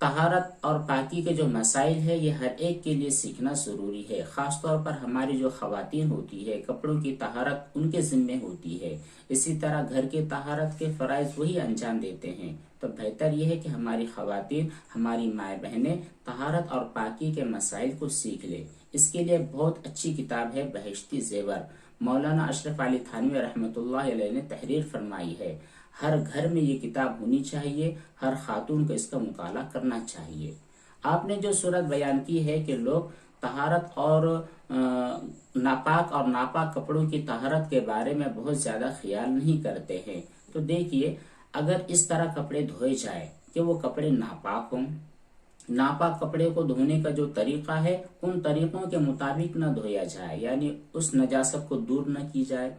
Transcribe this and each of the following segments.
طہارت اور پاکی کے جو مسائل ہے یہ ہر ایک کے لیے سیکھنا ضروری ہے. خاص طور پر ہماری جو خواتین ہوتی ہے کپڑوں کی طہارت ان کے ذمے ہوتی ہے. اسی طرح گھر کی طہارت کے فرائض وہی انجام دیتے ہیں. تو بہتر یہ ہے کہ ہماری خواتین، ہماری مائیں بہنیں طہارت اور پاکی کے مسائل کو سیکھ لیں. اس کے لیے بہت اچھی کتاب ہے بہشتی زیور. مولانا اشرف علی تھانوی رحمۃ اللہ علیہ نے تحریر فرمائی ہے. ہر گھر میں یہ کتاب ہونی چاہیے، ہر خاتون کو اس کا مطالعہ کرنا چاہیے. آپ نے جو صورت بیان کی ہے کہ لوگ طہارت اور ناپاک کپڑوں کی طہارت کے بارے میں بہت زیادہ خیال نہیں کرتے ہیں، تو دیکھیے اگر اس طرح کپڑے دھوئے جائے کہ وہ کپڑے ناپاک ہوں، ناپاک کپڑے کو دھونے کا جو طریقہ ہے ان طریقوں کے مطابق نہ دھویا جائے، یعنی اس نجاست کو دور نہ کی جائے،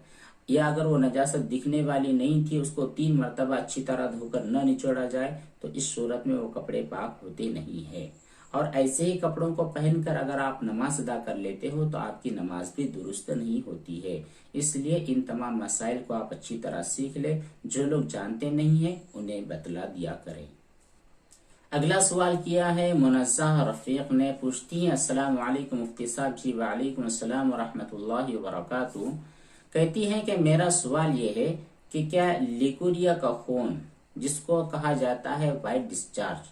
یا اگر وہ نجاست دکھنے والی نہیں تھی اس کو 3 مرتبہ اچھی طرح دھو کر نہ نچوڑا جائے تو اس صورت میں وہ کپڑے پاک ہوتے نہیں ہیں. اور ایسے ہی کپڑوں کو پہن کر اگر آپ نماز ادا کر لیتے ہو تو آپ کی نماز بھی درست نہیں ہوتی ہے. اس لیے ان تمام مسائل کو آپ اچھی طرح سیکھ لیں. جو لوگ جانتے نہیں ہیں انہیں بتلا دیا کریں. اگلا سوال کیا ہے منزہ رفیق نے. پوچھتی ہیں السلام علیکم مفتی صاحب. جی وعلیکم السلام ورحمۃ اللہ وبرکاتہ. کہتی ہیں کہ میرا سوال یہ ہے کہ کیا لیکوریا کا خون جس کو کہا جاتا ہے وائٹ ڈسچارج،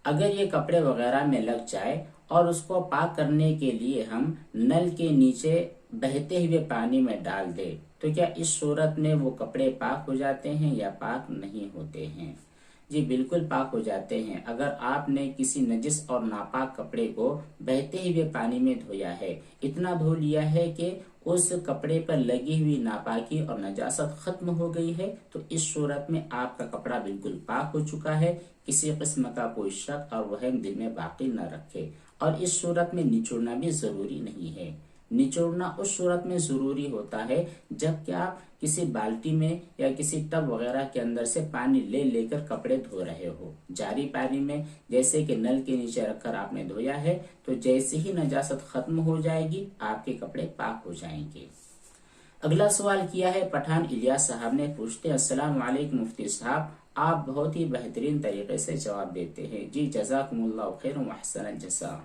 اگر یہ کپڑے وغیرہ میں لگ جائے اور اس کو پاک کرنے کے لیے ہم نل کے نیچے بہتے ہوئے پانی میں ڈال دیں تو کیا اس صورت میں وہ کپڑے پاک ہو جاتے ہیں یا پاک نہیں ہوتے ہیں؟ جی بالکل پاک ہو جاتے ہیں. اگر آپ نے کسی نجس اور ناپاک کپڑے کو بہتے ہوئے پانی میں دھویا ہے، اتنا دھو لیا ہے کہ اس کپڑے پر لگی ہوئی ناپاکی اور نجاست ختم ہو گئی ہے، تو اس صورت میں آپ کا کپڑا بالکل پاک ہو چکا ہے. کسی قسم کا کوئی شک اور وہم دل میں باقی نہ رکھے. اور اس صورت میں نچوڑنا بھی ضروری نہیں ہے. نچوڑنا اس صورت میں ضروری ہوتا ہے جب کہ آپ کسی بالٹی میں یا کسی ٹب وغیرہ کے اندر سے پانی لے کر کپڑے دھو رہے ہو. جاری پانی میں جیسے کہ نل کے نیچے رکھ کر آپ نے دھویا ہے تو جیسے ہی نجاست ختم ہو جائے گی آپ کے کپڑے پاک ہو جائیں گے. اگلا سوال کیا ہے پٹھان الیاس صاحب نے. پوچھتے ہیں السلام علیکم مفتی صاحب، آپ بہت ہی بہترین طریقے سے جواب دیتے ہیں. جی جزاکم اللہ خیر و احسن الجزاء.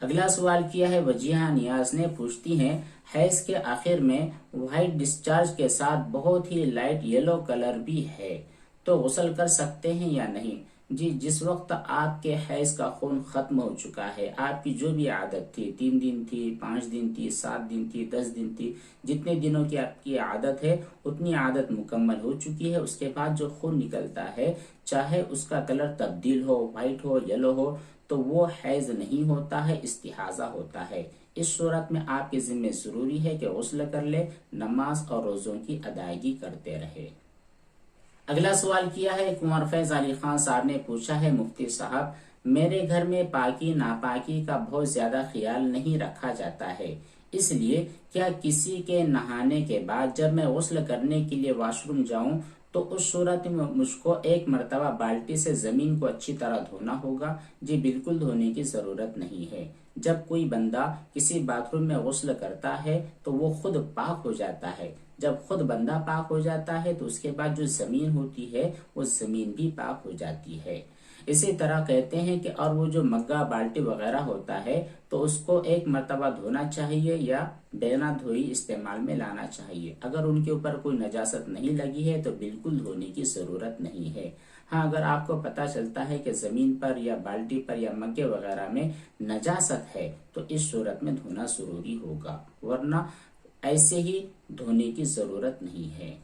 اگلا سوال کیا ہے وجیہہ نیاز نے. پوچھتی ہیں حیض کے آخر میں وائٹ ڈسچارج کے ساتھ بہت ہی لائٹ یلو کلر بھی ہے تو غسل کر سکتے ہیں یا نہیں؟ جی جس وقت آپ کے حیض کا خون ختم ہو چکا ہے، آپ کی جو بھی عادت تھی، 3 دن تھی، 5 دن تھی، 7 دن تھی، 10 دن تھی، جتنے دنوں کی آپ کی عادت ہے اتنی عادت مکمل ہو چکی ہے. اس کے بعد جو خون نکلتا ہے چاہے اس کا کلر تبدیل ہو، وائٹ ہو، یلو ہو، تو وہ حیض نہیں ہوتا ہے، استحاضہ ہوتا ہے. اس صورت میں آپ کے ذمہ ضروری ہے کہ غسل کر لے، نماز اور روزوں کی ادائیگی کرتے رہے. اگلا سوال کیا ہے کنور فیض علی خان صاحب نے. پوچھا ہے مفتی صاحب میرے گھر میں پاکی ناپاکی کا بہت زیادہ خیال نہیں رکھا جاتا ہے، اس لیے کیا کسی کے نہانے کے بعد جب میں غسل کرنے کے لیے واش روم جاؤں تو اس صورت میں مجھ کو 1 مرتبہ بالٹی سے زمین کو اچھی طرح دھونا ہوگا؟ جی بالکل دھونے کی ضرورت نہیں ہے. جب کوئی بندہ کسی باتھ روم میں غسل کرتا ہے تو وہ خود پاک ہو جاتا ہے. جب خود بندہ پاک ہو جاتا ہے تو اس کے بعد جو زمین ہوتی ہے وہ زمین بھی پاک ہو جاتی ہے. اسی طرح کہتے ہیں کہ اور وہ جو مگا بالٹی وغیرہ ہوتا ہے تو اس کو 1 مرتبہ دھونا چاہیے یا بنا دھوئی استعمال میں لانا چاہیے. اگر ان کے اوپر کوئی نجاست نہیں لگی ہے تو بالکل دھونے کی ضرورت نہیں ہے. ہاں اگر آپ کو پتا چلتا ہے کہ زمین پر یا بالٹی پر یا مگے وغیرہ میں نجاست ہے تو اس صورت میں دھونا ضروری ہوگا، ورنہ ایسے ہی دھونے کی ضرورت نہیں ہے.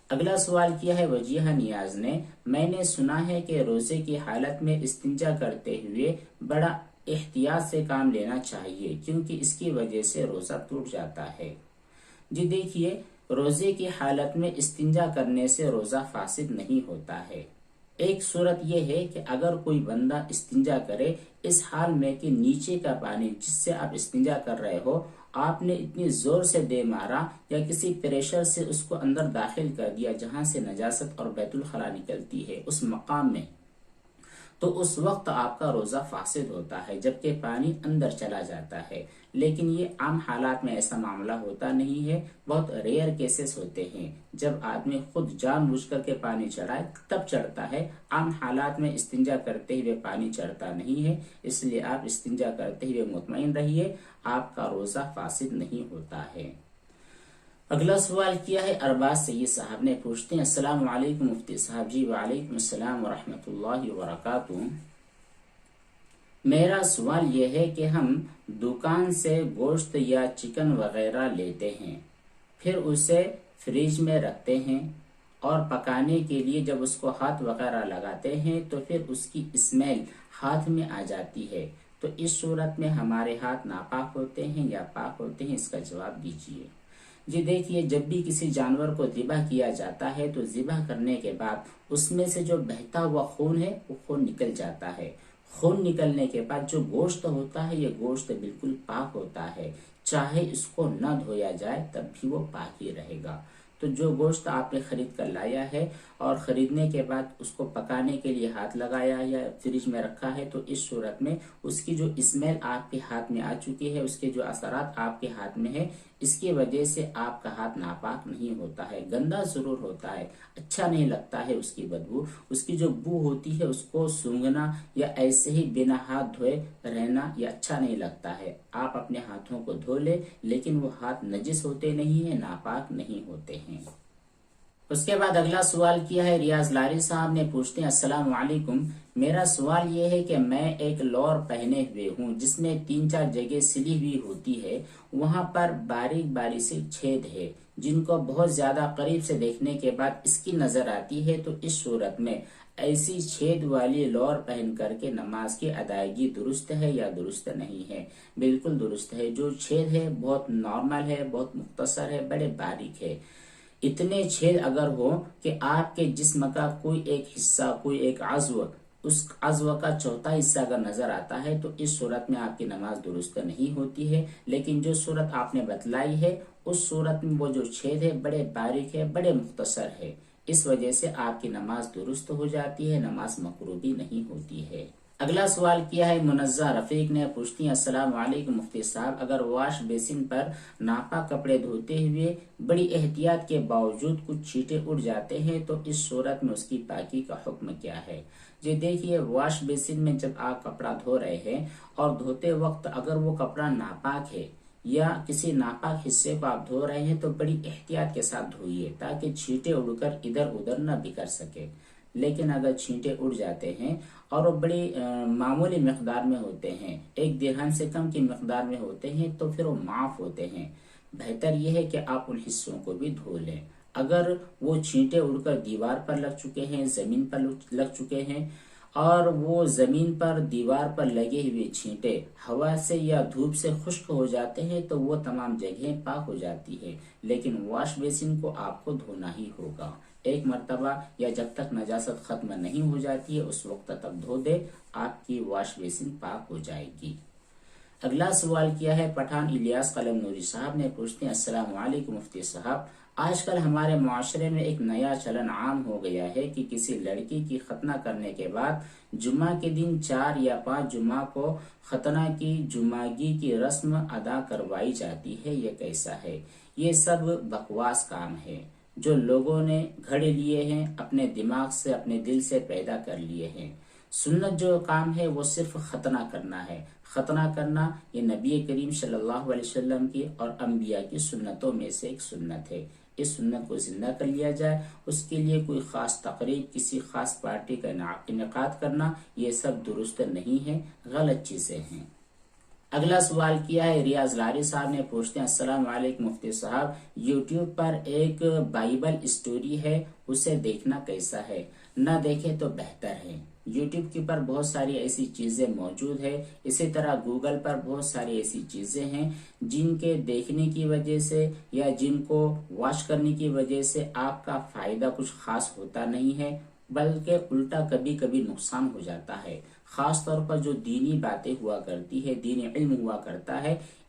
اگلا سوال کیا ہے وجیہہ نیاز نے. میں نے سنا ہے کہ روزے کی حالت میں استنجا کرتے ہوئے بڑا احتیاط سے کام لینا چاہیے کیونکہ اس کی وجہ سے روزہ ٹوٹ جاتا ہے. جی دیکھیے روزے کی حالت میں استنجا کرنے سے روزہ فاسد نہیں ہوتا ہے. ایک صورت یہ ہے کہ اگر کوئی بندہ استنجا کرے اس حال میں کہ نیچے کا پانی جس سے آپ استنجا کر رہے ہو آپ نے اتنی زور سے دے مارا یا کسی پریشر سے اس کو اندر داخل کر دیا جہاں سے نجاست اور بیت الخلا نکلتی ہے اس مقام میں، تو اس وقت آپ کا روزہ فاسد ہوتا ہے، جبکہ پانی اندر چلا جاتا ہے۔ لیکن یہ عام حالات میں ایسا معاملہ ہوتا نہیں ہے، بہت ریئر کیسز ہوتے ہیں جب آدمی خود جان بوجھ کر کے پانی چڑھائے تب چڑھتا ہے۔ عام حالات میں استنجا کرتے ہوئے پانی چڑھتا نہیں ہے، اس لیے آپ استنجا کرتے ہوئے مطمئن رہیے، آپ کا روزہ فاسد نہیں ہوتا ہے۔ اگلا سوال کیا ہے ارباز سید صاحب نے، پوچھتے ہیں السلام علیکم مفتی صاحب۔ جی وعلیکم السلام ورحمۃ اللہ وبرکاتہ۔ میرا سوال یہ ہے کہ ہم دکان سے گوشت یا چکن وغیرہ لیتے ہیں، پھر اسے فریج میں رکھتے ہیں اور پکانے کے لیے جب اس کو ہاتھ وغیرہ لگاتے ہیں تو پھر اس کی اسمیل ہاتھ میں آ جاتی ہے، تو اس صورت میں ہمارے ہاتھ ناپاک ہوتے ہیں یا پاک ہوتے ہیں؟ اس کا جواب دیجیے۔ جی دیکھیے، جب بھی کسی جانور کو ذبح کیا جاتا ہے تو ذبح کرنے کے بعد اس میں سے جو بہتا ہوا خون ہے وہ خون نکل جاتا ہے۔ خون نکلنے کے بعد جو گوشت ہوتا ہے یہ گوشت بالکل پاک ہوتا ہے، چاہے اس کو نہ دھویا جائے تب بھی وہ پاک ہی رہے گا۔ تو جو گوشت آپ نے خرید کر لایا ہے اور خریدنے کے بعد اس کو پکانے کے لیے ہاتھ لگایا یا فریج میں رکھا ہے، تو اس صورت میں اس کی جو اسمیل آپ کے ہاتھ میں آ چکی ہے، اس کے جو اثرات آپ کے ہاتھ میں ہے، اس کی وجہ سے آپ کا ہاتھ ناپاک نہیں ہوتا ہے، گندا ضرور ہوتا ہے، اچھا نہیں لگتا ہے اس کی بدبو، اس کی جو بو ہوتی ہے اس کو سونگھنا یا ایسے ہی بنا ہاتھ دھوئے رہنا یہ اچھا نہیں لگتا ہے۔ آپ اپنے ہاتھوں کو دھو لے، لیکن وہ ہاتھ نجس ہوتے نہیں ہیں، ناپاک نہیں ہوتے ہیں۔ اس کے بعد اگلا سوال کیا ہے ریاض لاری صاحب نے، پوچھتے ہیں السلام علیکم۔ میرا سوال یہ ہے کہ میں ایک لور پہنے ہوئے ہوں جس میں 3-4 جگہ سلی ہوئی ہوتی ہے، وہاں پر باریک باریک سے چھید ہے جن کو بہت زیادہ قریب سے دیکھنے کے بعد اس کی نظر آتی ہے، تو اس صورت میں ایسی چھید والی لور پہن کر کے نماز کی ادائیگی درست ہے یا درست نہیں ہے؟ بالکل درست ہے۔ جو چھید ہے بہت نارمل ہے، بہت مختصر ہے، بڑے باریک ہے۔ اتنے چھید اگر ہو کہ آپ کے جسم کا کوئی ایک حصہ، کوئی ایک عضو، اس عضو کا چوتھا حصہ اگر نظر آتا ہے تو اس صورت میں آپ کی نماز درست نہیں ہوتی ہے۔ لیکن جو صورت آپ نے بتلائی ہے اس صورت میں وہ جو چھید ہے بڑے باریک ہے، بڑے مختصر ہے، اس وجہ سے آپ کی نماز درست ہو جاتی ہے، نماز مکروہ بھی نہیں ہوتی ہے۔ اگلا سوال کیا ہے منزہ رفیق نے، پوچھتی ہیں السلام علیکم مفتی صاحب، اگر واش بیسن پر ناپاک کپڑے دھوتے ہوئے بڑی احتیاط کے باوجود کچھ چھینٹے اڑ جاتے ہیں تو اس صورت میں اس کی پاکی کا حکم کیا ہے؟ جی دیکھیے، واش بیسن میں جب آپ کپڑا دھو رہے ہیں اور دھوتے وقت اگر وہ کپڑا ناپاک ہے یا کسی ناپاک حصے کو آپ دھو رہے ہیں تو بڑی احتیاط کے ساتھ دھوئیے تاکہ چھینٹے اڑ کر ادھر ادھر نہ بکھر سکے۔ لیکن اگر چھینٹے اڑ جاتے ہیں اور وہ بڑی معمولی مقدار میں ہوتے ہیں، 1 درہم سے کم کی مقدار میں ہوتے ہیں، تو پھر وہ معاف ہوتے ہیں۔ بہتر یہ ہے کہ آپ ان حصوں کو بھی دھو لیں۔ اگر وہ چھینٹے اڑ کر دیوار پر لگ چکے ہیں، زمین پر لگ چکے ہیں، اور وہ زمین پر دیوار پر لگے ہوئے چھینٹے ہوا سے یا دھوپ سے خشک ہو جاتے ہیں تو وہ تمام جگہیں پاک ہو جاتی ہے، لیکن واش بیسن کو آپ کو دھونا ہی ہوگا۔ 1 مرتبہ یا جب تک نجاست ختم نہیں ہو جاتی ہے اس وقت تک دھو دے، آپ کی واش بیسن پاک ہو جائے گی۔ اگلا سوال کیا ہے پٹھان الیاس قلم نوری صاحب نے، پوچھتے ہیں السلام علیکم مفتی صاحب، آج کل ہمارے معاشرے میں ایک نیا چلن عام ہو گیا ہے کہ کسی لڑکی کی ختنہ کرنے کے بعد جمعہ کے دن 4 یا 5 جمعہ کو ختنہ کی جمعگی کی رسم ادا کروائی جاتی ہے، یہ کیسا ہے؟ یہ سب بکواس کام ہے جو لوگوں نے گھڑے لیے ہیں، اپنے دماغ سے، اپنے دل سے پیدا کر لیے ہیں۔ سنت جو کام ہے وہ صرف ختنہ کرنا ہے۔ ختنہ کرنا یہ نبی کریم صلی اللہ علیہ وسلم کی اور انبیاء کی سنتوں میں سے ایک سنت ہے۔ اس سنت کو زندہ کر لیا جائے، اس کے لیے کوئی خاص تقریب، کسی خاص پارٹی کا انعقاد کرنا، یہ سب درست نہیں ہے، غلط چیزیں ہیں۔ اگلا سوال کیا ہے ریاض لاری صاحب نے، پوچھتے ہیں السلام علیکم مفتی صاحب، یوٹیوب پر ایک بائبل اسٹوری ہے، اسے دیکھنا کیسا ہے؟ نہ دیکھے تو بہتر ہے۔ یوٹیوب کے پر بہت ساری ایسی چیزیں موجود ہے، اسی طرح گوگل پر بہت ساری ایسی چیزیں ہیں جن کے دیکھنے کی وجہ سے یا جن کو واچ کرنے کی وجہ سے آپ کا فائدہ کچھ خاص ہوتا نہیں ہے، بلکہ الٹا کبھی کبھی نقصان ہو جاتا ہے۔ خاص طور پر جو دینی باتیں ہوا کرتی ہے، دینی علم ہوا کرتا ہے،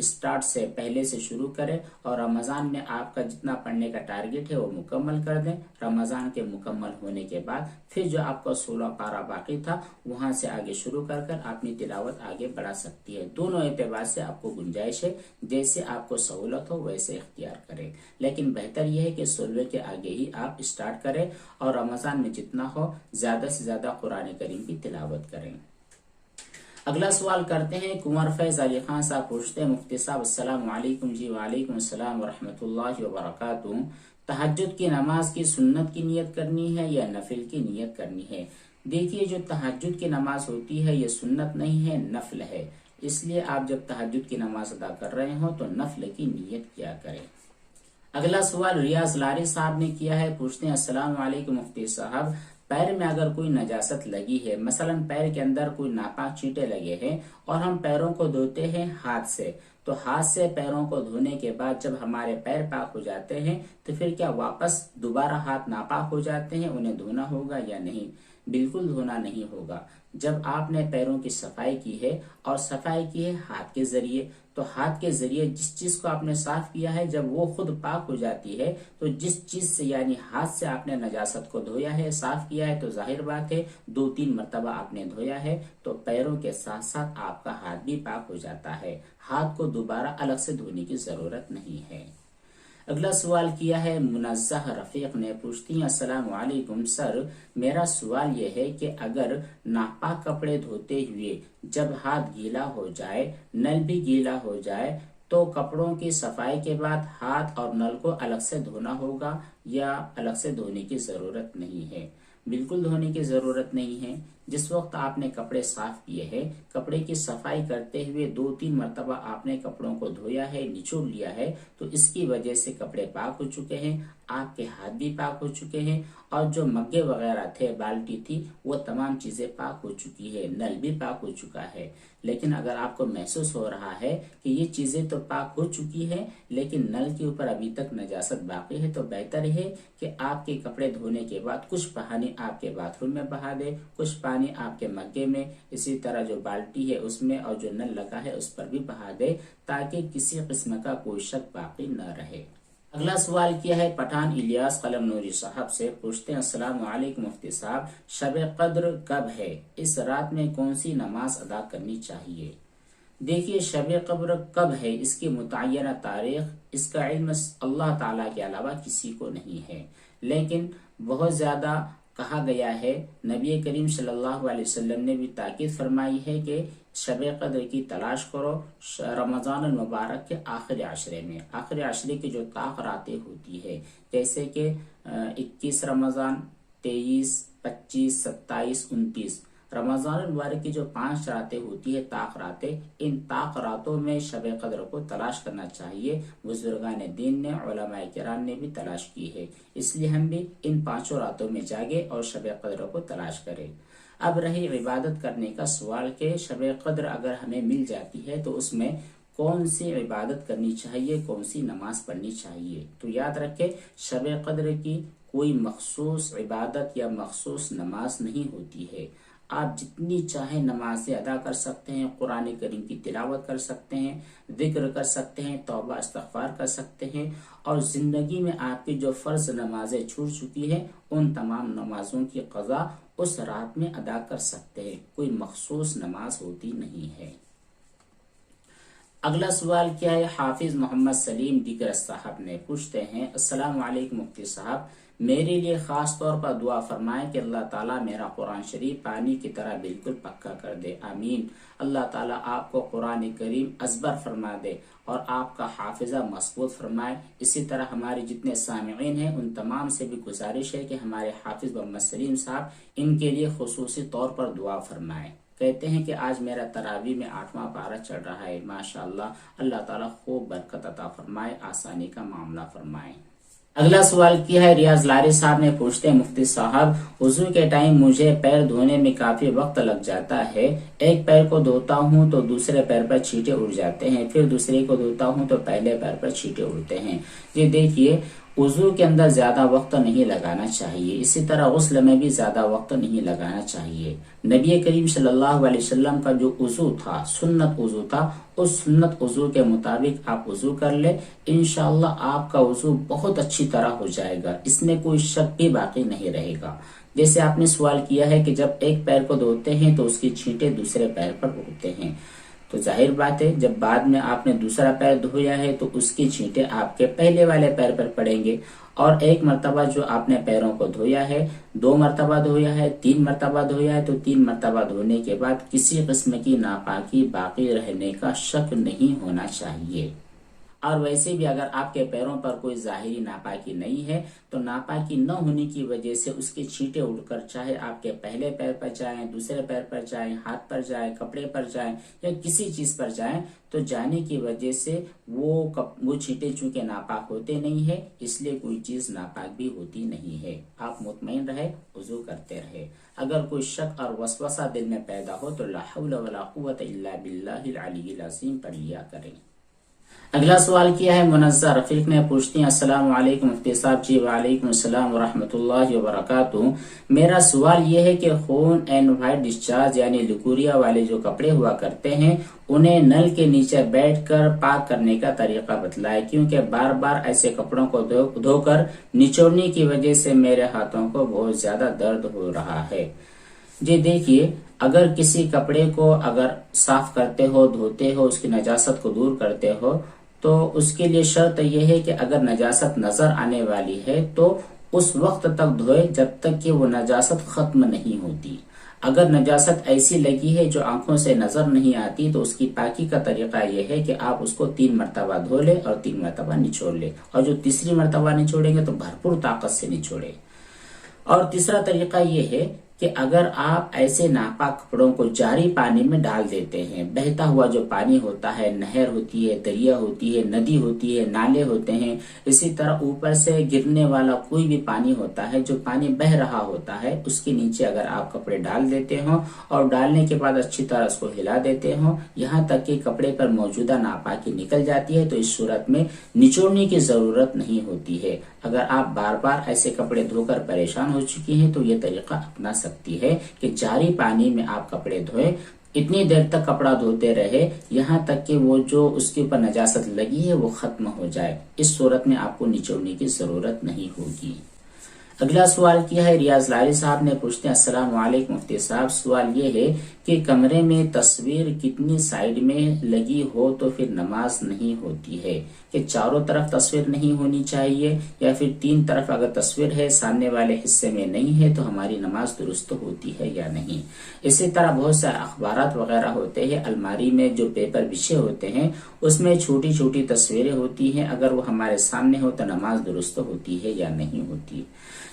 اسٹارٹ سے پہلے سے شروع کریں اور رمضان میں آپ کا جتنا پڑھنے کا ٹارگٹ ہے وہ مکمل کر دیں۔ رمضان کے مکمل ہونے کے بعد پھر جو آپ کا 16 پارہ باقی تھا وہاں سے آگے شروع کر اپنی تلاوت آگے بڑھا سکتی ہے۔ دونوں اعتبار سے آپ کو گنجائش ہے، جیسے آپ کو سہولت ہو ویسے اختیار کریں، لیکن بہتر یہ ہے کہ 16 کے آگے ہی آپ اسٹارٹ کریں اور رمضان میں جتنا ہو زیادہ سے زیادہ قرآن کریم کی تلاوت کریں۔ اگلا سوال کرتے ہیں کنور فیض علی خان صاحب، پوچھتے ہیں مفتی صاحب السلام علیکم۔ جی وعلیکم السلام ورحمۃ اللہ وبرکاتہ۔ تہجد کی نماز کی سنت کی نیت کرنی ہے یا نفل کی نیت کرنی ہے؟ دیکھیے جو تہجد کی نماز ہوتی ہے یہ سنت نہیں ہے، نفل ہے، اس لیے آپ جب تہجد کی نماز ادا کر رہے ہوں تو نفل کی نیت کیا کریں۔ اگلا سوال ریاض لاری صاحب نے کیا ہے، پوچھتے ہیں السلام علیکم مفتی صاحب، پیر میں اگر کوئی نجاست لگی ہے، مثلا پیر کے اندر کوئی ناپاک چینٹے لگے ہیں اور ہم پیروں کو دھوتے ہیں ہاتھ سے، تو ہاتھ سے پیروں کو دھونے کے بعد جب ہمارے پیر پاک ہو جاتے ہیں تو پھر کیا واپس دوبارہ ہاتھ ناپاک ہو جاتے ہیں؟ انہیں دھونا ہوگا یا نہیں؟ بالکل دھونا نہیں ہوگا۔ جب آپ نے پیروں کی صفائی کی ہے اور صفائی کی ہے ہاتھ کے ذریعے، تو ہاتھ کے ذریعے جس چیز کو آپ نے صاف کیا ہے جب وہ خود پاک ہو جاتی ہے تو جس چیز سے یعنی ہاتھ سے آپ نے نجاست کو دھویا ہے، صاف کیا ہے، تو ظاہر بات ہے 2-3 مرتبہ آپ نے دھویا ہے تو پیروں کے ساتھ ساتھ آپ کا ہاتھ بھی پاک ہو جاتا ہے، ہاتھ کو دوبارہ الگ سے دھونے کی ضرورت نہیں ہے۔ اگلا سوال کیا ہے منزہ رفیق نے، پوچھتی ہیں السلام علیکم سر، میرا سوال یہ ہے کہ اگر ناپاک کپڑے دھوتے ہوئے جب ہاتھ گیلا ہو جائے، نل بھی گیلا ہو جائے، تو کپڑوں کی صفائی کے بعد ہاتھ اور نل کو الگ سے دھونا ہوگا یا الگ سے دھونے کی ضرورت نہیں ہے؟ بالکل دھونے کی ضرورت نہیں ہے۔ جس وقت آپ نے کپڑے صاف کیے ہیں، کپڑے کی صفائی کرتے ہوئے 2-3 مرتبہ آپ نے کپڑوں کو دھویا ہے، نچوڑ لیا ہے، تو اس کی وجہ سے کپڑے پاک ہو چکے ہیں، آپ کے ہاتھ بھی پاک ہو چکے ہیں، اور جو مگے وغیرہ تھے، بالٹی تھی، وہ تمام چیزیں پاک ہو چکی ہے، نل بھی پاک ہو چکا ہے۔ لیکن اگر آپ کو محسوس ہو رہا ہے کہ یہ چیزیں تو پاک ہو چکی ہیں لیکن نل کے اوپر ابھی تک نجاست باقی ہے، تو بہتر ہے کہ آپ کے کپڑے دھونے کے بعد کچھ پانی آپ کے باتھ روم میں بہا دے، کچھ پانی آپ کے مگے میں، اسی طرح جو بالٹی ہے اس میں اور جو نل لگا ہے اس پر بھی بہا دے، تاکہ کسی قسم کا کوئی شک باقی نہ رہے۔ اگلا سوال کیا ہے پٹھان الیاس قلم نوری صاحب سے، پوچھتے ہیں السلام علیکم مفتی صاحب، شب قدر کب ہے؟ اس رات میں کون سی نماز ادا کرنی چاہیے؟ دیکھیے شب قدر کب ہے اس کی متعینہ تاریخ، اس کا علم اللہ تعالیٰ کے علاوہ کسی کو نہیں ہے، لیکن بہت زیادہ کہا گیا ہے، نبی کریم صلی اللہ علیہ وسلم نے بھی تاکید فرمائی ہے کہ شب قدر کی تلاش کرو رمضان المبارک کے آخری عشرے میں، آخری عشرے کی جو طاق راتیں ہوتی ہے، جیسے کہ 21 رمضان، 23، 25، 27، 29 رمضان المبارک کی جو 5 راتیں ہوتی ہے طاق راتیں، ان طاق راتوں میں شب قدر کو تلاش کرنا چاہیے۔ بزرگان دین نے، علماء کرام نے بھی تلاش کی ہے، اس لیے ہم بھی ان 5 راتوں میں جاگے اور شب قدر کو تلاش کریں۔ اب رہی عبادت کرنے کا سوال کہ شب قدر اگر ہمیں مل جاتی ہے تو اس میں کون سی عبادت کرنی چاہیے، کون سی نماز پڑھنی چاہیے؟ تو یاد رکھیں شب قدر کی کوئی مخصوص عبادت یا مخصوص نماز نہیں ہوتی ہے، آپ جتنی چاہیں نمازیں ادا کر سکتے ہیں، قرآن کریم کی تلاوت کر سکتے ہیں، ذکر کر سکتے ہیں، توبہ استغفار کر سکتے ہیں، اور زندگی میں آپ کی جو فرض نمازیں چھوٹ چکی ہیں ان تمام نمازوں کی قضا اس رات میں ادا کر سکتے ہیں، کوئی مخصوص نماز ہوتی نہیں ہے۔ اگلا سوال کیا ہے حافظ محمد سلیم دیگر صاحب نے، پوچھتے ہیں السلام علیکم مفتی صاحب، میرے لیے خاص طور پر دعا فرمائیں کہ اللہ تعالیٰ میرا قرآن شریف پانی کی طرح بالکل پکا کر دے، آمین۔ اللہ تعالیٰ آپ کو قرآن کریم ازبر فرما دے اور آپ کا حافظہ مضبوط فرمائے۔ اسی طرح ہمارے جتنے سامعین ہیں ان تمام سے بھی گزارش ہے کہ ہمارے حافظ محمد سلیم صاحب ان کے لیے خصوصی طور پر دعا فرمائیں۔ کہتے ہیں کہ آج میرا تراویح میں 8واں پارہ چڑھ رہا ہے، ماشاءاللہ، اللہ تعالیٰ خوب برکت عطا فرمائے، آسانی کا معاملہ فرمائے۔ اگلا سوال کیا ہے ریاض لاری صاحب نے، پوچھتے ہیں مفتی صاحب وضو کے ٹائم مجھے پیر دھونے میں کافی وقت لگ جاتا ہے، ایک پیر کو دھوتا ہوں تو دوسرے پیر پر چھینٹے اڑ جاتے ہیں، پھر دوسرے کو دھوتا ہوں تو پہلے پیر پر چھینٹے اڑتے ہیں۔ یہ دیکھیے وضو کے اندر زیادہ وقت نہیں لگانا چاہیے، اسی طرح غسل میں بھی زیادہ وقت نہیں لگانا چاہیے۔ نبی کریم صلی اللہ علیہ وسلم کا جو وضو تھا، سنت وضو تھا، اس سنت وضو کے مطابق آپ وضو کر لیں، انشاءاللہ آپ کا وضو بہت اچھی طرح ہو جائے گا، اس میں کوئی شک بھی باقی نہیں رہے گا۔ جیسے آپ نے سوال کیا ہے کہ جب ایک پیر کو دھوتے ہیں تو اس کی چھینٹیں دوسرے پیر پر اڑتے ہیں، تو ظاہر بات ہے جب بعد میں آپ نے دوسرا پیر دھویا ہے تو اس کی چھینٹیں آپ کے پہلے والے پیر پر پڑیں گے، اور ایک مرتبہ جو آپ نے پیروں کو دھویا ہے، 2 مرتبہ دھویا ہے، 3 مرتبہ دھویا ہے، تو 3 مرتبہ دھونے کے بعد کسی قسم کی ناپاکی باقی رہنے کا شک نہیں ہونا چاہیے۔ اور ویسے بھی اگر آپ کے پیروں پر کوئی ظاہری ناپاکی نہیں ہے تو ناپاکی نہ ہونے کی وجہ سے اس کی چھینٹیں اڑ کر چاہے آپ کے پہلے پیر پر جائیں، دوسرے پیر پر جائیں، ہاتھ پر جائیں، کپڑے پر جائیں یا کسی چیز پر جائیں، تو جانے کی وجہ سے وہ چھینٹیں چونکہ ناپاک ہوتے نہیں ہے، اس لیے کوئی چیز ناپاک بھی ہوتی نہیں ہے۔ آپ مطمئن رہے، وضو کرتے رہے۔ اگر کوئی شک اور وسوسہ دل میں پیدا ہو تو لا حول ولا قوت الا باللہ العلی العظیم پڑھ لیا کریں۔ اگلا سوال کیا ہے منزہ رفیق نے، پوچھتی ہیں السلام علیکم مفتی صاحب۔ جی وعلیکم السلام ورحمۃ اللہ وبرکاتہ۔ میرا سوال یہ ہے کہ خون اینڈ وائٹ ڈسچارج یعنی لیکوریا والے جو کپڑے ہوا کرتے ہیں انہیں نل کے نیچے بیٹھ کر پاک کرنے کا طریقہ بتلائے، کیونکہ بار بار ایسے کپڑوں کو دھو کر نچوڑنے کی وجہ سے میرے ہاتھوں کو بہت زیادہ درد ہو رہا ہے۔ جی دیکھیے، اگر کسی کپڑے کو اگر صاف کرتے ہو، دھوتے ہو، اس کی نجاست کو دور کرتے ہو تو اس کے لیے شرط یہ ہے کہ اگر نجاست نظر آنے والی ہے تو اس وقت تک دھوئے جب تک کہ وہ نجاست ختم نہیں ہوتی۔ اگر نجاست ایسی لگی ہے جو آنکھوں سے نظر نہیں آتی تو اس کی پاکی کا طریقہ یہ ہے کہ آپ اس کو 3 مرتبہ دھو لیں اور 3 مرتبہ نچوڑ لیں، اور جو تیسری مرتبہ نچوڑیں گے تو بھرپور طاقت سے نچوڑیں۔ اور تیسرا طریقہ یہ ہے کہ اگر آپ ایسے ناپاک کپڑوں کو جاری پانی میں ڈال دیتے ہیں، بہتا ہوا جو پانی ہوتا ہے، نہر ہوتی ہے، دریا ہوتی ہے، ندی ہوتی ہے، نالے ہوتے ہیں، اسی طرح اوپر سے گرنے والا کوئی بھی پانی ہوتا ہے جو پانی بہ رہا ہوتا ہے، اس کے نیچے اگر آپ کپڑے ڈال دیتے ہوں اور ڈالنے کے بعد اچھی طرح اس کو ہلا دیتے ہوں یہاں تک کہ کپڑے پر موجودہ ناپاکی نکل جاتی ہے، تو اس صورت میں نچوڑنے کی ضرورت نہیں ہوتی ہے۔ اگر آپ بار بار ایسے کپڑے دھو کر پریشان ہو چکی ہیں تو یہ طریقہ اپنا سکتی ہے کہ جاری پانی میں آپ کپڑے دھوئیں، اتنی دیر تک کپڑا دھوتے رہے یہاں تک کہ وہ جو اس کے اوپر نجاست لگی ہے وہ ختم ہو جائے۔ اس صورت میں آپ کو نچوڑنے کی ضرورت نہیں ہوگی۔ اگلا سوال کیا ہے ریاض لاری صاحب نے، پوچھتے ہیں السلام علیکم مفتی صاحب، سوال یہ ہے کہ کمرے میں تصویر کتنی سائیڈ میں لگی ہو تو پھر نماز نہیں ہوتی ہے، کہ چاروں طرف تصویر نہیں ہونی چاہیے یا پھر 3 طرف اگر تصویر ہے سامنے والے حصے میں نہیں ہے تو ہماری نماز درست ہوتی ہے یا نہیں۔ اسی طرح بہت سے اخبارات وغیرہ ہوتے ہیں، الماری میں جو پیپر بچھے ہوتے ہیں اس میں چھوٹی چھوٹی تصویریں ہوتی ہیں، اگر وہ ہمارے سامنے ہو تو نماز درست ہوتی ہے یا نہیں ہوتی۔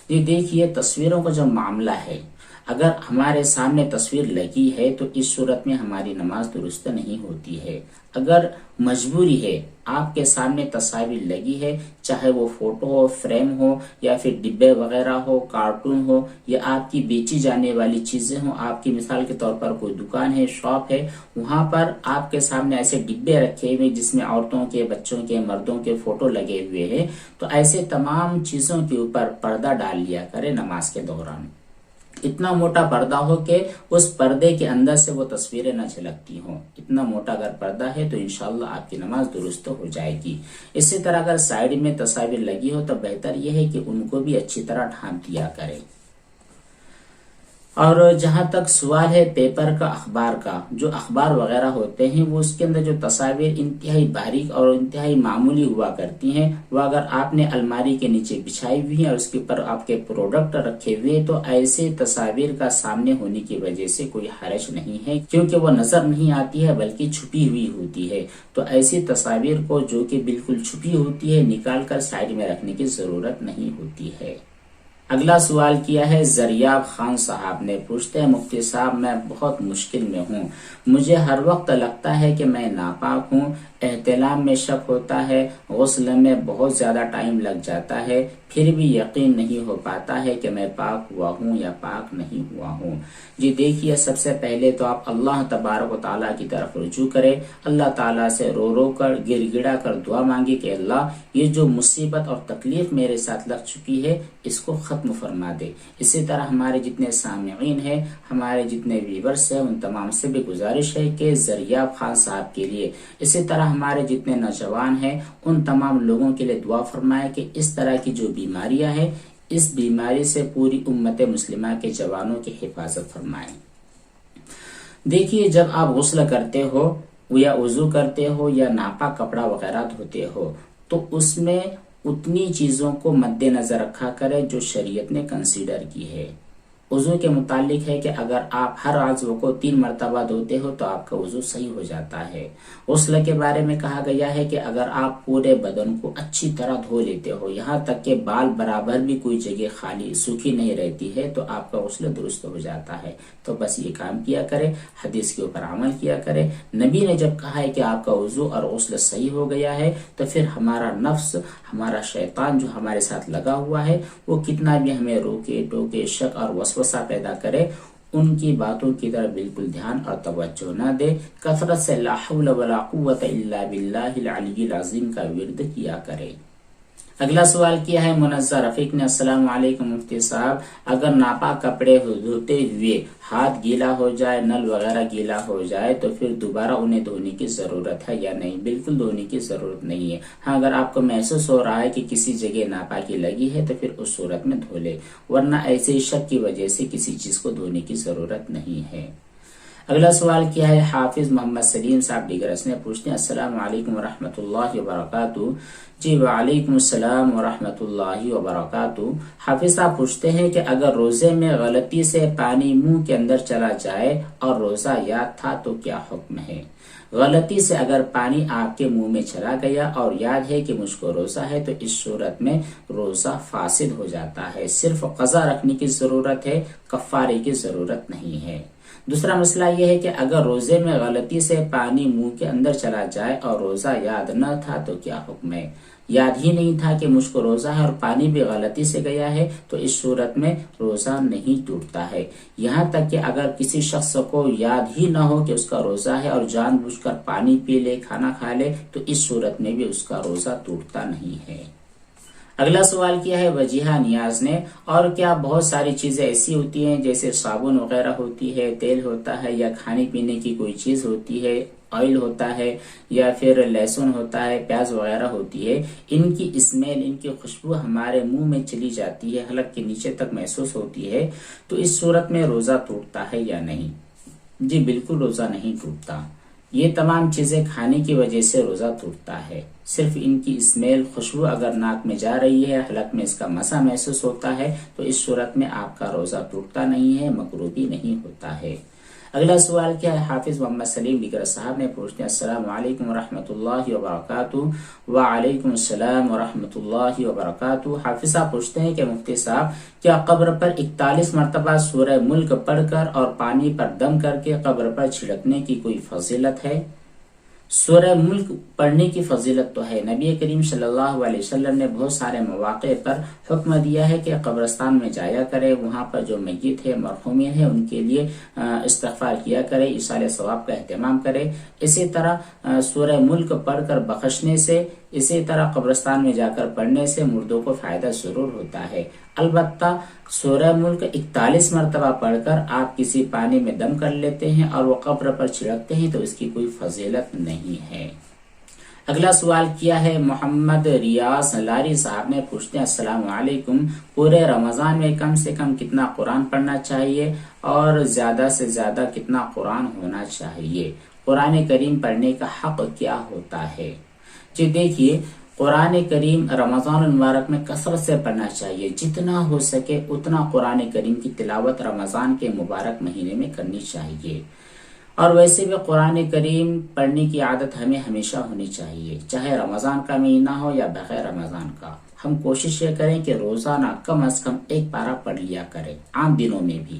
یہ دیکھیے، تصویروں کا جو معاملہ ہے، اگر ہمارے سامنے تصویر لگی ہے تو اس صورت میں ہماری نماز درست نہیں ہوتی ہے۔ اگر مجبوری ہے، آپ کے سامنے تصاویر لگی ہے، چاہے وہ فوٹو ہو، فریم ہو یا پھر ڈبے وغیرہ ہو، کارٹون ہو یا آپ کی بیچی جانے والی چیزیں ہوں، آپ کی مثال کے طور پر کوئی دکان ہے، شاپ ہے، وہاں پر آپ کے سامنے ایسے ڈبے رکھے ہوئے جس میں عورتوں کے، بچوں کے، مردوں کے فوٹو لگے ہوئے ہیں، تو ایسے تمام چیزوں کے اوپر پردہ ڈال لیا کرے نماز کے دوران۔ اتنا موٹا پردہ ہو کہ اس پردے کے اندر سے وہ تصویریں نہ جھلکتی ہوں، اتنا موٹا اگر پردہ ہے تو انشاءاللہ آپ کی نماز درست ہو جائے گی۔ اسی طرح اگر سائیڈ میں تصاویر لگی ہو تو بہتر یہ ہے کہ ان کو بھی اچھی طرح ڈھانپ دیا کرے۔ اور جہاں تک سوال ہے پیپر کا، اخبار کا، جو اخبار وغیرہ ہوتے ہیں وہ اس کے اندر جو تصاویر انتہائی باریک اور انتہائی معمولی ہوا کرتی ہیں، وہ اگر آپ نے الماری کے نیچے بچھائی ہوئی ہیں اور اس کے اوپر آپ کے پروڈکٹ رکھے ہوئے تو ایسے تصاویر کا سامنے ہونے کی وجہ سے کوئی حرج نہیں ہے، کیونکہ وہ نظر نہیں آتی ہے بلکہ چھپی ہوئی ہوتی ہے۔ تو ایسی تصاویر کو جو کہ بالکل چھپی ہوتی ہے نکال کر سائیڈ میں رکھنے کی ضرورت نہیں ہوتی ہے۔ اگلا سوال کیا ہے زریاب خان صاحب نے، پوچھتے ہیں مفتی صاحب میں بہت مشکل میں ہوں، مجھے ہر وقت لگتا ہے کہ میں ناپاک ہوں، احتلام میں شک ہوتا ہے، غسل میں بہت زیادہ ٹائم لگ جاتا ہے، پھر بھی یقین نہیں ہو پاتا ہے کہ میں پاک ہوا ہوں یا پاک نہیں ہوا ہوں۔ جی دیکھیے، سب سے پہلے تو آپ اللہ تبارک و تعالیٰ کی طرف رجوع کرے، اللہ تعالیٰ سے رو رو کر گر گڑا کر دعا مانگی کہ اللہ یہ جو مصیبت اور تکلیف میرے ساتھ لگ چکی ہے اس کو ختم فرما دے۔ اسی طرح ہمارے جتنے سامعین ہیں، ہمارے جتنے ویورز ہیں، ان تمام سے بھی گزارش ہے کہ زریاب خان صاحب کے لیے، اسی طرح ہمارے جتنے نوجوان ہیں ان تمام لوگوں کے لیے دعا فرمائے کہ اس طرح کی جو بیماریاں ہیں اس بیماری سے پوری امت مسلمہ کے جوانوں کی حفاظت فرمائیں۔ دیکھیے، جب آپ غسل کرتے ہو یا وضو کرتے ہو یا ناپاک کپڑا وغیرہ دھوتے ہو تو اس میں اتنی چیزوں کو مد نظر رکھا کرے جو شریعت نے کنسیڈر کی ہے۔ وضو کے متعلق ہے کہ اگر آپ ہر عضو کو 3 مرتبہ دھوتے ہو تو آپ کا وضو صحیح ہو جاتا ہے۔ غسل کے بارے میں کہا گیا ہے کہ اگر آپ پورے بدن کو اچھی طرح دھو لیتے ہو، یہاں تک کہ بال برابر بھی کوئی جگہ خالی سوکھی نہیں رہتی ہے، تو آپ کا غسل درست ہو جاتا ہے۔ تو بس یہ کام کیا کرے، حدیث کے اوپر عمل کیا کرے۔ نبی نے جب کہا ہے کہ آپ کا وضو اور غسل صحیح ہو گیا ہے تو پھر ہمارا نفس، ہمارا شیطان جو ہمارے ساتھ لگا ہوا ہے، وہ کتنا بھی ہمیں روکے ٹوکے، شک اور وسوسہ پیدا کرے، ان کی باتوں کی طرف بالکل دھیان اور توجہ نہ دے۔ کثرت سے لا حول ولا قوت الا باللہ العلی العظیم کا ورد کیا کرے۔ اگلا سوال کیا ہے منزہ رفیق نے، السلام علیکم مفتی صاحب، اگر ناپاک کپڑے دھوتے ہوئے ہاتھ گیلا ہو جائے، نل وغیرہ گیلا ہو جائے تو پھر دوبارہ انہیں دھونے کی ضرورت ہے یا نہیں؟ بالکل دھونے کی ضرورت نہیں ہے۔ ہاں، اگر آپ کو محسوس ہو رہا ہے کہ کسی جگہ ناپاکی لگی ہے تو پھر اس صورت میں دھو لے، ورنہ ایسے ہی شک کی وجہ سے کسی چیز کو دھونے کی ضرورت نہیں ہے۔ اگلا سوال کیا ہے حافظ محمد سلیم صاحب ڈیگرس نے، پوچھتے ہیں السلام علیکم ورحمۃ اللہ وبرکاتہ۔ جی وعلیکم السلام ورحمۃ اللہ وبرکاتہ۔ حافظ صاحب پوچھتے ہیں کہ اگر روزے میں غلطی سے پانی منہ کے اندر چلا جائے اور روزہ یاد تھا تو کیا حکم ہے؟ غلطی سے اگر پانی آپ کے منہ میں چلا گیا اور یاد ہے کہ مجھ کو روزہ ہے تو اس صورت میں روزہ فاسد ہو جاتا ہے، صرف قضا رکھنے کی ضرورت ہے، کفارے کی ضرورت نہیں ہے۔ دوسرا مسئلہ یہ ہے کہ اگر روزے میں غلطی سے پانی منہ کے اندر چلا جائے اور روزہ یاد نہ تھا تو کیا حکم ہے؟ یاد ہی نہیں تھا کہ مجھ کو روزہ ہے اور پانی بھی غلطی سے گیا ہے تو اس صورت میں روزہ نہیں ٹوٹتا ہے، یہاں تک کہ اگر کسی شخص کو یاد ہی نہ ہو کہ اس کا روزہ ہے اور جان بوجھ کر پانی پی لے، کھانا کھا لے تو اس صورت میں بھی اس کا روزہ ٹوٹتا نہیں ہے۔ اگلا سوال کیا ہے وجیہہ نیاز نے، اور کیا بہت ساری چیزیں ایسی ہوتی ہیں جیسے صابن وغیرہ ہوتی ہے، تیل ہوتا ہے، یا کھانے پینے کی کوئی چیز ہوتی ہے، آئل ہوتا ہے، یا پھر لہسن ہوتا ہے، پیاز وغیرہ ہوتی ہے، ان کی اسمیل، ان کی خوشبو ہمارے منہ میں چلی جاتی ہے، حلق کے نیچے تک محسوس ہوتی ہے، تو اس صورت میں روزہ ٹوٹتا ہے یا نہیں؟ جی بالکل روزہ نہیں ٹوٹتا۔ یہ تمام چیزیں کھانے کی وجہ سے روزہ ٹوٹتا ہے، صرف ان کی اسمیل، خوشبو اگر ناک میں جا رہی ہے، حلق میں اس کا مسا محسوس ہوتا ہے تو اس صورت میں آپ کا روزہ ٹوٹتا نہیں ہے، مکروہ بھی نہیں ہوتا ہے۔ اگلا سوال کیا ہے حافظ محمد سلیم ڈیگر صاحب نے، پوچھتے ہیں السلام علیکم ورحمۃ اللہ وبرکاتہ۔ وعلیکم السلام ورحمۃ اللہ وبرکاتہ۔ حافظ صاحب پوچھتے ہیں کہ مفتی صاحب، کیا قبر پر 41 مرتبہ سورہ ملک پڑھ کر اور پانی پر دم کر کے قبر پر چھڑکنے کی کوئی فضیلت ہے؟ سورہ ملک پڑھنے کی فضیلت تو ہے، نبی کریم صلی اللہ علیہ وسلم نے بہت سارے مواقع پر حکم دیا ہے کہ قبرستان میں جایا کرے، وہاں پر جو میت ہے، مرحومین ہے، ان کے لیے استغفار کیا کرے، ایصال ثواب کا اہتمام کرے۔ اسی طرح سورہ ملک پڑھ کر بخشنے سے، اسی طرح قبرستان میں جا کر پڑھنے سے مردوں کو فائدہ ضرور ہوتا ہے۔ البتہ سورہ ملک 41 مرتبہ پڑھ کر آپ کسی پانی میں دم کر لیتے ہیں اور وہ قبر پر چھڑکتے ہیں تو اس کی کوئی فضیلت نہیں ہے۔ اگلا سوال کیا ہے محمد ریاض لاری صاحب نے، پوچھتے ہیں السلام علیکم، پورے رمضان میں کم سے کم کتنا قرآن پڑھنا چاہیے اور زیادہ سے زیادہ کتنا قرآن ہونا چاہیے؟ قرآن کریم پڑھنے کا حق کیا ہوتا ہے؟ جی دیکھیے، قرآن کریم رمضان المبارک میں کثرت سے پڑھنا چاہیے، جتنا ہو سکے اتنا قرآن کریم کی تلاوت رمضان کے مبارک مہینے میں کرنی چاہیے۔ اور ویسے بھی قرآن کریم پڑھنے کی عادت ہمیں ہمیشہ ہونی چاہیے، چاہے رمضان کا مہینہ ہو یا بغیر رمضان کا۔ ہم کوشش یہ کریں کہ روزانہ کم از کم ایک پارہ پڑھ لیا کریں، عام دنوں میں بھی،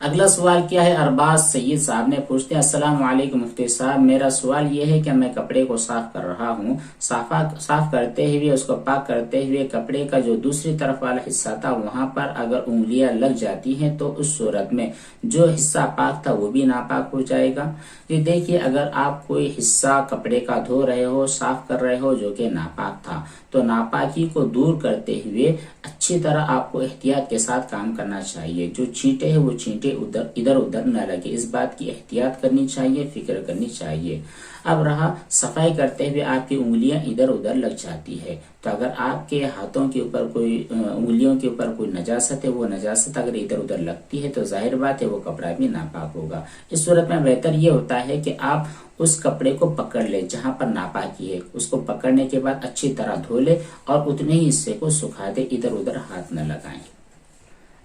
اگلا سوال کیا ہے؟ ارباز سید صاحب نے پوچھتے ہیں السلام علیکم مفتی صاحب، میرا سوال یہ ہے کہ میں کپڑے کو صاف کر رہا ہوں، صاف کرتے ہوئے اس کو پاک کرتے ہوئے کپڑے کا جو دوسری طرف والا حصہ تھا وہاں پر اگر انگلیاں لگ جاتی ہیں تو اس صورت میں جو حصہ پاک تھا وہ بھی ناپاک ہو جائے گا؟ یہ دیکھیے، اگر آپ کوئی حصہ کپڑے کا دھو رہے ہو، صاف کر رہے ہو جو کہ ناپاک تھا، تو ناپاکی کو دور کرتے ہوئے اچھی طرح آپ کو احتیاط کے ساتھ کام کرنا چاہیے. جو چھینٹے ہیں وہ چھینٹے ادھر ادھر نہ لگے، اس بات کی احتیاط کرنی چاہیے، فکر کرنی چاہیے. اب رہا صفائی کرتے ہوئے آپ کی انگلیاں ادھر ادھر لگ جاتی ہے، تو اگر آپ کے ہاتھوں کے اوپر کوئی انگلیوں کے اوپر کوئی نجاست ہے، وہ نجاست اگر ادھر ادھر لگتی ہے تو ظاہر بات ہے وہ کپڑا بھی ناپاک ہوگا. اس صورت میں بہتر یہ ہوتا ہے کہ آپ اس کپڑے کو پکڑ لے جہاں پر ناپاکی ہے، اس کو پکڑنے کے بعد اچھی طرح دھو لے اور اتنے ہی حصے کو سکھا دے، ادھر ادھر ہاتھ نہ لگائیں.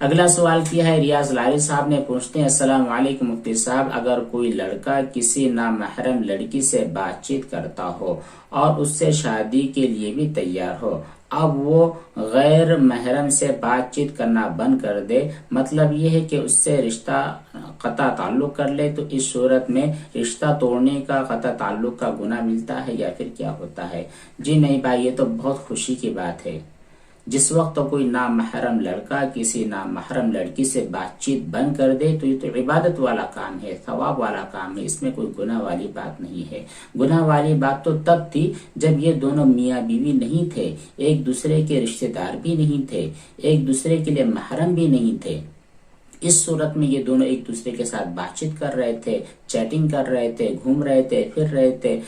اگلا سوال کیا ہے؟ ریاض لاری صاحب نے پوچھتے ہیں السلام علیکم مفتی صاحب، اگر کوئی لڑکا کسی نامحرم لڑکی سے بات چیت کرتا ہو اور اس سے شادی کے لیے بھی تیار ہو، اب وہ غیر محرم سے بات چیت کرنا بند کر دے، مطلب یہ ہے کہ اس سے رشتہ قطع تعلق کر لے، تو اس صورت میں رشتہ توڑنے کا، قطع تعلق کا گناہ ملتا ہے یا پھر کیا ہوتا ہے؟ جی نہیں بھائی، یہ تو بہت خوشی کی بات ہے. جس وقت کوئی نامحرم لڑکا کسی نامحرم لڑکی سے بات چیت بند کر دے تو یہ تو عبادت والا کام ہے، ثواب والا کام ہے، اس میں کوئی گناہ والی بات نہیں ہے. گناہ والی بات تو تب تھی جب یہ دونوں میاں بیوی نہیں تھے، ایک دوسرے کے رشتہ دار بھی نہیں تھے، ایک دوسرے کے لیے محرم بھی نہیں تھے. اس صورت میں یہ دونوں ایک دوسرے کے ساتھ بات چیت کر رہے تھے، چیٹنگ کر رہے تھے، گھوم رہے تھے، پھر رہے تھے،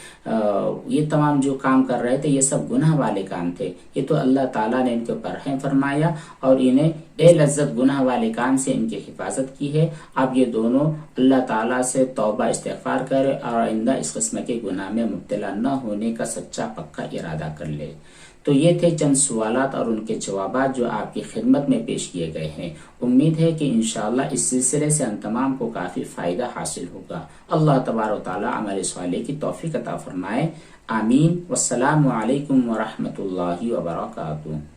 یہ تمام جو کام کر رہے تھے یہ سب گناہ والے کام تھے. یہ تو اللہ تعالیٰ نے ان کے اوپر رحم فرمایا اور انہیں بے لذت گناہ والے کام سے ان کی حفاظت کی ہے. اب یہ دونوں اللہ تعالیٰ سے توبہ استغفار کرے اور آئندہ اس قسم کے گناہ میں مبتلا نہ ہونے کا سچا پکا ارادہ کر لے. تو یہ تھے چند سوالات اور ان کے جوابات جو آپ کی خدمت میں پیش کیے گئے ہیں. امید ہے کہ انشاءاللہ اس سلسلے سے ہم تمام کو کافی فائدہ حاصل ہوگا. اللہ تبارک و تعالی عمل صالح کی توفیق عطا فرمائے. آمین. والسلام علیکم ورحمۃ اللہ وبرکاتہ.